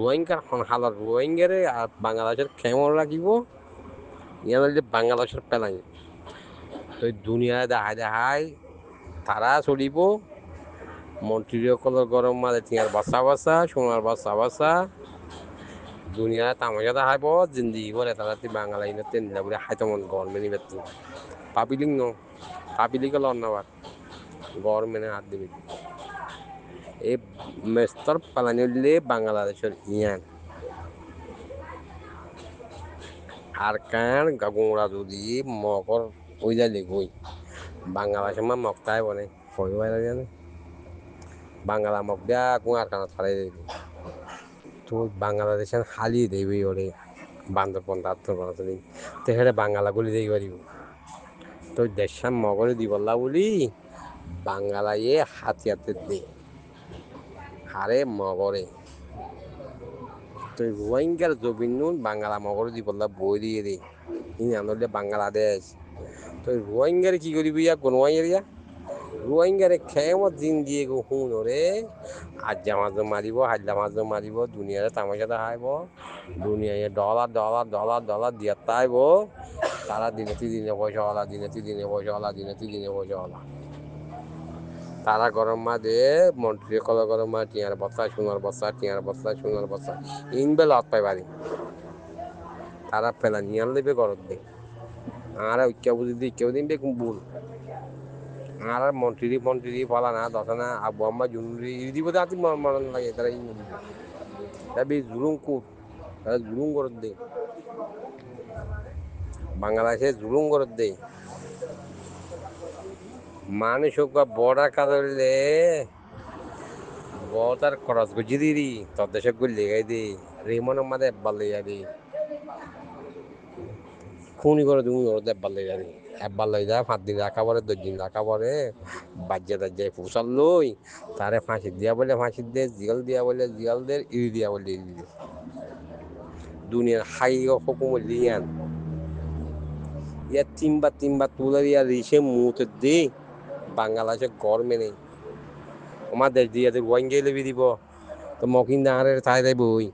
রোহিঙ্গার হালার রোহিঙ্গারে আর বাংলাদেশের কেমন রাখিব ইয়ান বাংলাদেশের পেলাই তো দুনিয়ায় দেখায় দেখায় তারা চলিব মন্ত্রীসকলের গরম মাঝে টিয়ার বাসা বাসা সোনার বাসা বাসা দুনিয়ায় তামাশা দেখাইব জিন্দিগি করে তারা বাঙালি তেন বলে হাইতমন গভর্নমেন্ট বেতন পাবিলিক ন পাবিলিক লন্নবার গভর্নমেন্টের হাত দিবি এই মেস্তর পালানি হলে বাংলাদেশের ইয়ান আর কান গাগুড়া যদি মকর ওই যাইলে গই বাংলাদেশের মা মকটাই বনে হয়ে বাইরে জানে বাংলা মক দেয়া কুয়ার কানা ছাড়াই দেবে তো বাংলাদেশের খালি দেবে ওরে বান্দরপন দাত্তরপন তো সেটা বাংলা গুলি দেই পারিব তো দেশের মগরে দিবল্লা বলি বাংলায় হাতিয়াতে দে হারে মগরে তো রোহিঙ্গার জবিন বাংলা মগরে দিবল্লা বই দিয়ে দে ইনি আনলে বাংলাদেশ তো রোহিঙ্গারে কি করিবি ইয়া কোন এরিয়া রোহিঙ্গারে খেমত দিন দিয়ে গো হুন ওরে আজ্জা মাঝে মারিব হাজ্জা মাঝে মারিব দুনিয়ারে তামাশা দেখাইব দুনিয়ায় ডলার ডলার ডলার ডলার দিয়ে তাইব তারা দিনে পয়সা হলা দিনে পয়সা হলা দিনে পয়সা হলা তারা গরম মাঝে মন্ত্রী কল গরম মা টিয়ার বস্তা সোনার বস্তা টিয়ার বস্তা সোনার বস্তা ইনবে লত পাই বাড়ি তারা পেলা নিয়াল দেবে গরত দে আর ঐক্য বুঝি দিয়ে কেউ দিন বেকুম ভুল আর মন্ত্রী বলা না দশা না আবু আম্মা জুনুরি দিব আতি মরণ লাগে তারা ইন দিব তাবি জুলুম কুট তারা জুলুম গরত দে বাংলাদেশে জুলুম গরত দে মানুষ বড়া কাদলে বড়ার খরচ গুজি দিদি তোর দেশে গুলি গাই দি রেমন আমাদের এব্বার লেগে দি খুনি করে তুমি ওর এব্বার লেগে দি একবার লই যায় 5 দিন রাখা পরে 2 দিন রাখা পরে বাজ্যা দাজ্যায় ফুসাল লই তারে ফাঁসি দিয়া বলে ফাঁসি দে জিয়াল দিয়া বলে জিয়াল দের ইরি দিয়া বলে ইরি দে দুনিয়ার হাই হুকুম লিয়ান ইয়া তিনবার তুলে দিয়া রিসে মুতে দে বাংলাদেশের গভর্নমেন্টে আমার দেশ দিয়ে রোহিঙ্গা লেবি দিব তো মকিন ডাঙারে চাই যাই বই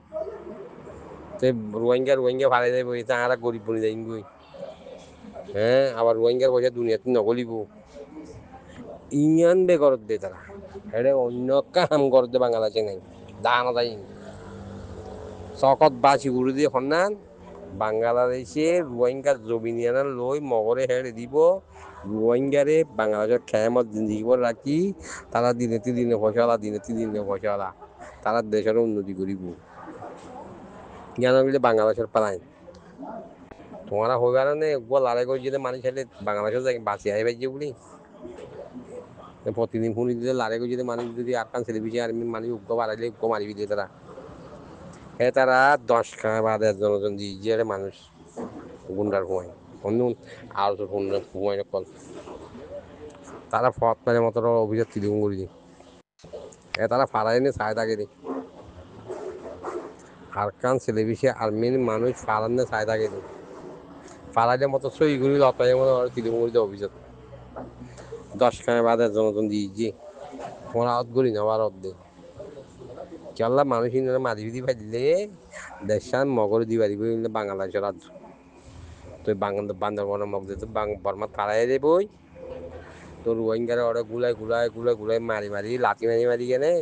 তো রোহিঙ্গা ভাড়াই যাই বই তাহারা গরিব বনি যাই বই হ্যাঁ আবার রোহিঙ্গার পয়সা দুনিয়াতে নগলিব ইয়ান বে করত দে তারা এটা অন্য কাম করত দে বাংলাদেশে নাই দানা যাই চকত বাসি উড়ে দিয়ে সন্ধান বাংলাদেশে রোহিঙ্গার জমিনিয়ানা লই মগরে হেড়ে দিব রোহিঙ্গারে বাংলাদেশের খেয়ামত জিন্দিগি করে রাখি তারা দিনে পয়সাওয়ালা দিনে পয়সাওয়ালা তারা দেশের উন্নতি করিব জ্ঞান বলে বাংলাদেশের পালাই তোমারা হইবার নে লড়াই করে যদি মানুষ চাইলে বাংলাদেশের বাঁচি আই পাইছে বলি প্রতিদিন শুনি দিলে লড়াই করে যদি মানুষ যদি আটকান ছেলেপিছে আর্মি মানুষ উগ্র বাড়াইলে উগ্র মারিবি দিয়ে তারা তারা 10 খানা বাদে জনজন দিয়ে যে মানুষ গুন্ডার ঘুমায় অন্য আর ঘুমায় কল তারা ফত পেলে মতো অভিযোগ তিলিং করে দি তারা ফাড়াই নি চাই থাকে দি আরকান ছেলেপিছে আর্মির মানুষ ফাড়ানে চাই থাকে দি ফাড়াইলে মতো সই গুলি লতাই মতো তিলিং করে দিয়ে অভিযোগ 10 খানা বাদে জনজন দিয়ে যে ওরা আউট করি না ওরা অর্ধেক কেলা মানুষ মারি ফিরি ফাইলে দেশান মগর দিবা দিব বাংলাদেশের রাজ্য তুই বান্দরবনের মগ দিয়ে বর্মা তাড়াই দেবই তোর রোহিঙ্গারে ওরা গুলাই মারি লাঠি মারি কেনে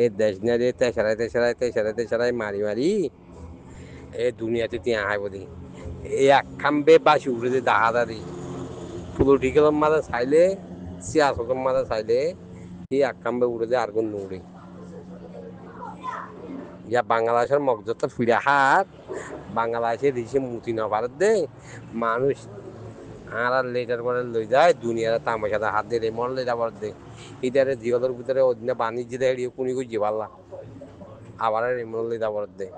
এই দেশ নিয়ে দিয়ে তেসারাই মারি এই দুনিয়াতে তিয়া আহাই বলি এই এক খাম্বে বাসি উঠে দিয়ে দাহা দি পলিটিক্যাল মাঝে চাইলে সিয়াসতের মাঝে চাইলে এই এক খাম্বে উঠে দিয়ে আর কোন উড়ে ইয়া বাংলাদেশের মগজত ফিরে হাত বাংলাদেশে রিসে মুতি না পারে দে মানুষ আর লেটার পরে লই যায় দুনিয়ার তামাশাতে হাত দিয়ে মন লেটা পরে দে ইটারে জিগলের ভিতরে অধীনে বাণিজ্য দেয় কোনি কই পারলা আবার রেমন লেটা পরে দে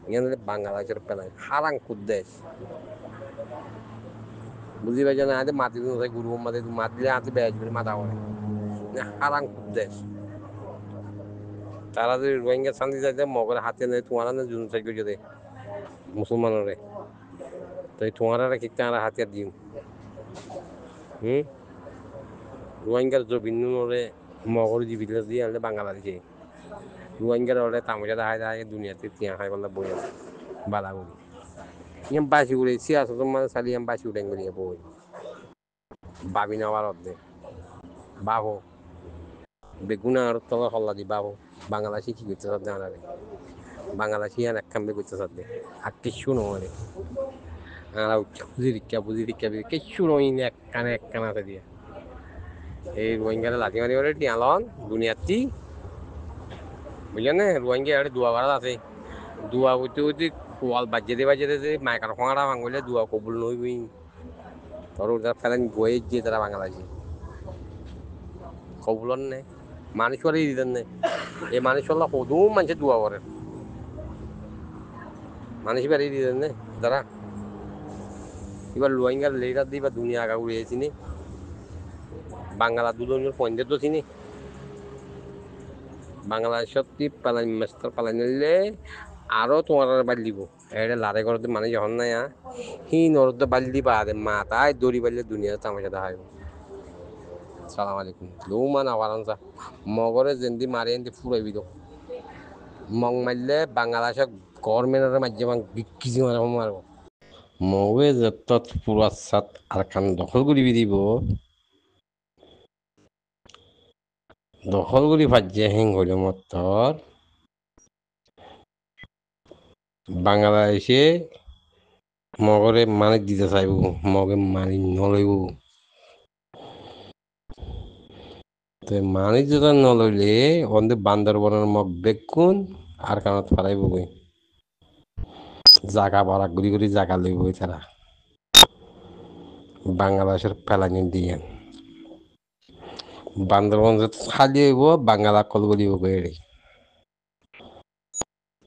এখানে বাংলাদেশের পেলাই হারাং কুদ্দেশ বুঝি পাইছ না আজ মাতি দিন গুরু মাতি দিলে হাতে বেজ করে মাথা করে হারাং কুদ্দেশ তারা যদি রোহিঙ্গা শান্তি চাইতে মগের হাতে নেই তোমার জুন চাই করে দে মুসলমানরে তো তোমার কি তারা হাতিয়ার দিও রোহিঙ্গার জবিন মগর জীবিত দিয়ে আনলে বাংলাদেশে রোহিঙ্গার ওটা তামাশা দেখা যায় দুনিয়াতে তিয়া খাই বললে বই আছে বালা করি ইয়াম বাসি উড়ে সিয়াসত মানে চালি ইয়াম বাসি উড়ে গেলিয়ে বই বাবি নেওয়ার অর্ধে বাবু বেগুনা আর তলা হল্লা দি বাবু বাংলাদেশি কি করতে চাচ্ছে আনারে বাংলাদেশি আর এক কামড়ে করতে চাচ্ছে আর কিছু নয় আর বুঝি রিক্কা কিছু নয় এক কান আছে দিয়ে এই রোহিঙ্গারে লাঠি মারি মারি টিয়ালন দুনিয়াতি বুঝলেন না রোহিঙ্গা একটা দুয়া ভাড়া আছে দুয়া হইতে হইতে কোয়াল বাজে যে মাইকার খোঁড়া ভাঙলে দুয়া কবুল নইবই তোর ওটা ফেলেন বয়ে যে তারা বাংলাদেশি কবুলন নে মানুষ করে দিতেন নে এই মানুষ হল্লা কদুম মানুষের দুয়া করে মানুষ বেরিয়ে দিতেন নে তারা এবার রোহিঙ্গার লেটার দিয়ে বা দুনিয়া আগা উড়িয়েছি নি বাংলা দুজনের পয়েন্টের তো চিনি বাংলাদেশত পালাই মাস্টার পালাই নিলে আরো তোমার বাড়ি দিব এটা লারে করতে মানে যখন নাই হি নরদ বাড়ি দিবা মা তাই দড়ি বাড়লে দুনিয়া তামাশা দেখা সালাম আলাইকুম লুমান আওয়ারানসা মগরে যেন্দি মারি এন্দি ফুরাইবি তো মগ মারলে বাংলাদেশে গভর্নমেন্টের মাধ্যমে বিকিজি মারব মগে যত পুরা সাত আর কান দখল করি দিব দখল করি ভাজ্যে হেং হইল মতর বাংলাদেশে মগরে মানে দিতে চাইব মগে মানি নলইব তো মানি যদি নলইলে অন্ধে বান্দরবনের মগ বেকুন আর কানত ফারাইব গই জাগা বরাক গুড়ি জাগা লইব তারা বাংলাদেশের ফেলানি দিয়ে বান্দরবন খালি হইব বাংলা কল গলিব গেড়ে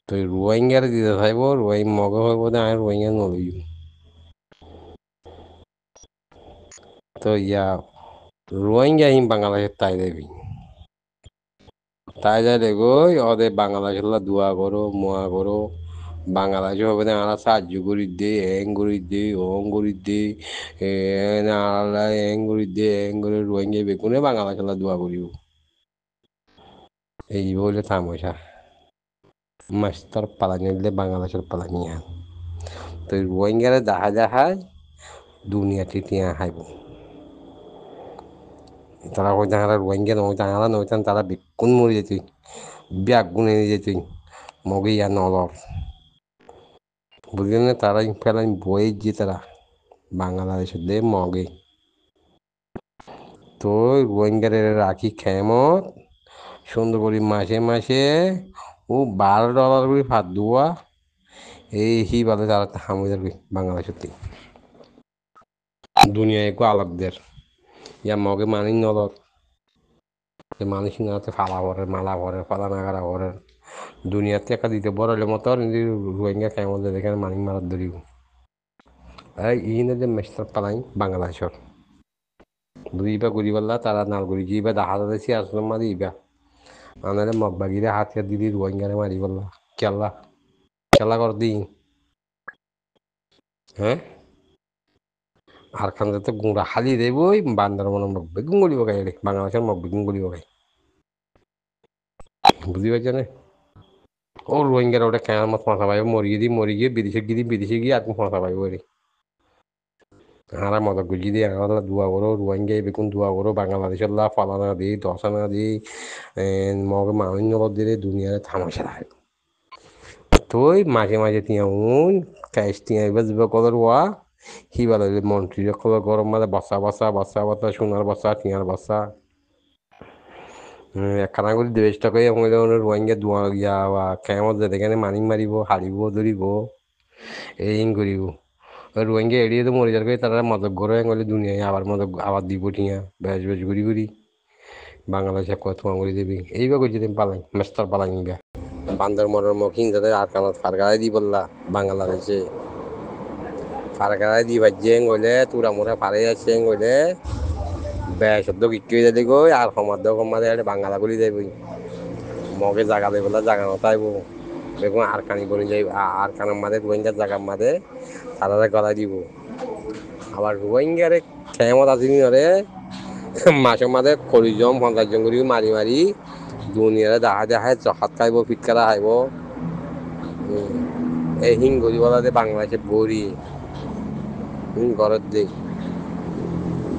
তো রোহিঙ্গার দিতে চাইব মগে হইব আমি রোহিঙ্গা নলইব তো ইয়া রোহিঙ্গা হিম বাংলাদেশের তাই দেবি তাই যাই দেখো ওদের বাংলাদেশের দোয়া করো মোয়া করো বাংলাদেশ হবে না আরা সাহায্য করি দে এং করি দে অং করি দে আড়ালা এং করি দে এং করে রোহিঙ্গা বেগুনে বাংলাদেশের দোয়া করিব এই বলে তামাশা মাস্টার পালানি দিলে বাংলাদেশের পালানি তো রোহিঙ্গারে দেখা দুনিয়াতে তিয়া খাইব তারা ওই জায়গাটা রোহিঙ্গা নয় জায়গাটা নয়তেন তারা বেগুন মরে যেত ব্যাগ গুনে নিয়ে যেত মগে ইয়া নলর বুঝলেন না তারা ফেলান বই যে তারা বাংলাদেশের দে মগে তো রোহিঙ্গারে রাখি খেমত সুন্দর করি মাসে ও $12 করে ভাত দোয়া এই হি বলে তারা হামুদের বাংলাদেশের দুনিয়ায় একটু আলাকদের ইয়া মগে মানি নলর মানুষ নাতে ফালা ভরে মালা ভরে ফালা নাগারা ভরে দুনিয়াতে একা দিতে বড় হলে মতো রোহিঙ্গা কেমন এখানে মানি মারার ধরিব এই ইনে যে মেস্টার পালাই বাংলাদেশের দুইবা ঘুরি বললা তারা নাল ঘুরি গিয়ে দেখা যাচ্ছে আসলে মারি ইবা আনারে মগবাগিরে হাতে দিদি রোহিঙ্গারে মারি বললা খেলা খেলা কর দিই হ্যাঁ আর খান যাতে গুঁড়া হালি দেবই বান্দরবনের মগ বেগুন গলিব গাই বাংলাদেশের মগ বেগুন গলিব গাই বুঝি পাইছ না ও রোহিঙ্গার ওটা কেনার মত ফাঁসা পাইব মরি গিয়ে বিদেশে গিয়ে আপনি ফাঁসা পাইব রে হারা মজা গুজি দিয়ে আমরা দোয়া করো রোহিঙ্গা বেগুন দোয়া করো বাংলাদেশের লা ফালানা দি দশানা দি মগ মানুষ নগর দিয়ে দুনিয়ার থামাশা রাখে তুই মাঝে তিয়া ক্যাশ তিয়া এবার যাবে কলর ওয়া কি বলে মন্ত্রী কলর গরম মাঝে বসা সোনার বসা টিয়ার বসা একখানা করে দেশটা করে রোহিঙ্গা দোয়া গিয়া বা কেমন যেতে এখানে মানি মারিব হারিব ধরিব এই করিব রোহিঙ্গা এড়িয়ে তো মরে যাবে তারা মদক গড়ে গেলে দুনিয়ায় আবার দিব টিয়া বেশ ঘুরি বাংলাদেশে কত করে দেবি এইবার করছি তুমি পালাই মেস্টার পালাই নিবা বান্দর মরার মকিন যাদের আর কানত ফারগাড়াই দি বললা বাংলাদেশে ফারগাড়াই দি বাজ্যেং হইলে তুরা মোরা ফারে আছে হইলে শব্দ কিটকে যাতে গই আর সমাদে বাংলা বলি যাইবই মগে জাগা দেই বলা জাগা নতাইব বেগুন আর কানি বলি যাই আর কানের মাঝে রোহিঙ্গার জায়গার মাঝে তারা গলায় দিব আবার রোহিঙ্গারে খেমত আসিনি রে মাসের মাঝে 40 জন 50 জন করে মারি দুনিয়ারে দেখা দেখা জহাত খাইব পিটকারা খাইব এই হিং গরিবালাতে বাংলাদেশে বড়ি ঘরের দেই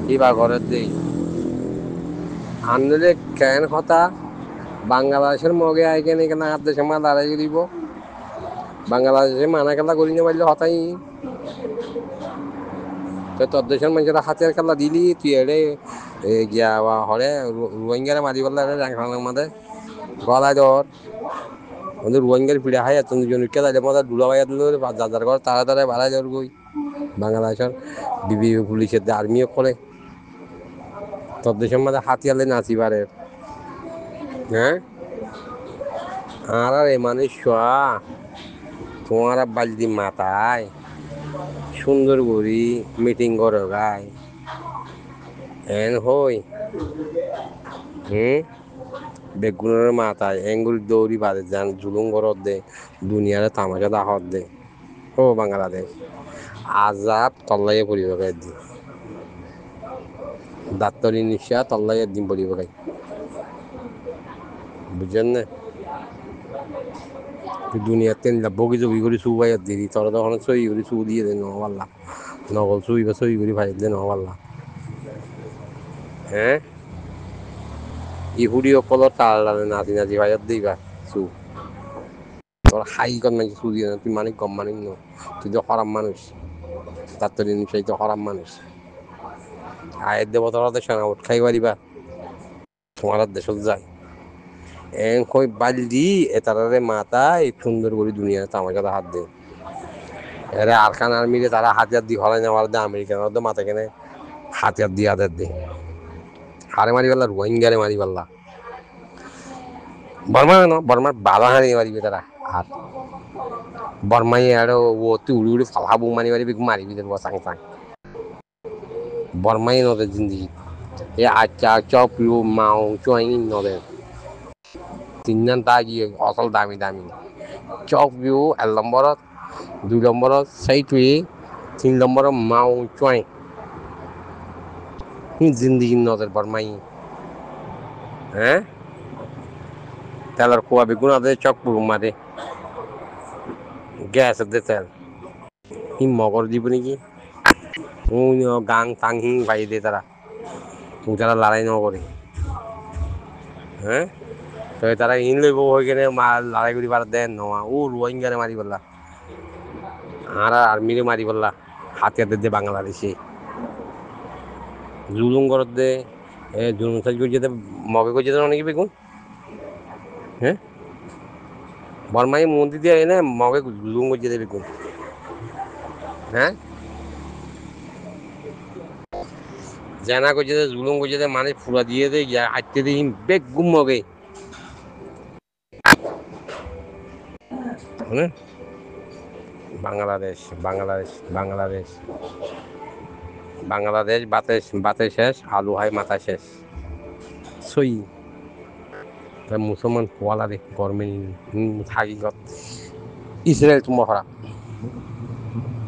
কিবা ঘরের দেই আনলে কেন কথা বাংলাদেশের মগে আইকেন এখানে দেশে মা দাঁড়াই দিব বাংলাদেশে মানা খেলা করি না পারলে হতাই তো তোর দেশের মানুষেরা হাতের খেলা দিলি তুই এড়ে গিয়া হরে রোহিঙ্গারে মারি বললে মাঝে গলায় ধর আমাদের রোহিঙ্গার পিড়া খাই এত জনকে তাইলে মজা ডুলা বাইয়া দিল যার ঘর তারা তারা বাড়াই ধর গই বাংলাদেশের বিবি পুলিশের আর্মিও করে তোর দেশের মাঝে হাতিয়ালে নাচি পারে হ্যাঁ আর এ মানুষ তোমার বালতি মাথায় সুন্দর করি মিটিং করো গায় এন হই বেগুনের মাথায় এঙ্গুল দৌড়ি বাদে যান জুলুম করত দে দুনিয়ারে তামাশা দাহত দে ও বাংলাদেশ আজাব তল্লাইয়ে পড়িব একদিন দাঁতরি নিশা তল্লাই একদিন পড়িব গাই বুঝছেন না দুনিয়ার তেন বগি জবি করে চুবাই দিদি তোরা তখন সই করে চু দিয়ে দে নহল্লা নকল চুই বা সই করে ভাই দে নহল্লা হ্যাঁ ইহুদি অকলৰ তাল নাচি নাচি ভাইত দিবা চু তোর হাই কর নাকি চু দিয়ে তুই মানিক কম মানিক ন তুই তো খারাপ মানুষ তার তো নিশ্চয়ই তো খারাপ মানুষ আয়ের দেব তোরা দেশ উঠ খাই পারিবা তোমার দেশত যায় এন কই বালদি এতারে মাথায় সুন্দর করে দুনিয়ার তামাশা হাত দে এরে আরকান আর্মিরে তারা হাতিয়ার দি হলাই নেওয়ার দে আমেরিকান মাথা কেনে হাতিয়ার দিয়ে আদের দে হারে মারি পারলা রোহিঙ্গারে মারি পারলা বর্মা ন বর্মার বাবা হারি মারিবে তারা আর বর্মাই আর ও তুই উড়ি উড়ি ফালাবো মারিবি মারিবি দেবো চাং চাং বর্মাই নদের জিন্দিগি এ আচ্ছা চপ মাও চুয়াই নদের তিনজন তা গিয়ে অসল দামি দামি চক ভিউ 1 নম্বরত 2 নম্বরত সেইটুই 3 নম্বরত মাও চুয়াই জিন্দিগি নদের বর্মাই হ্যাঁ তেলের কোয়া বেগুন আদে চক পুরু মারে গ্যাস দে তেল ই মগর দিব নাকি গাং টাং হিং ভাই দে তারা তারা লড়াই ন করে হ্যাঁ তো তারা ইন লইব হয়ে কেনে লড়াই করি পার দেন নোয়া ও রোহিঙ্গারে মারি বললা আর আর্মিরে মারি বললা হাতিয়ার দে বাংলাদেশে জুলুম করত দে জুলুম সাজ করে যেতে মগে করে যেতে অনেক বেগুন হ্যাঁ বর্মাই মন্দির দিয়ে এনে মগে জুলুম করে যেতে বেগুন হ্যাঁ জানা করছে জুলুম করছে মানে ফুরা দিয়ে দে আটতে দিই বেগুম মগে হ্যাঁ বাংলাদেশ বাংলাদেশ বাংলাদেশ বাংলাদেশ বাতে বাতে শেষ আলু হাই মাথা শেষ সই মুসলমান পোয়ালা রে গরমে থাকি ইসরায়েল তোমার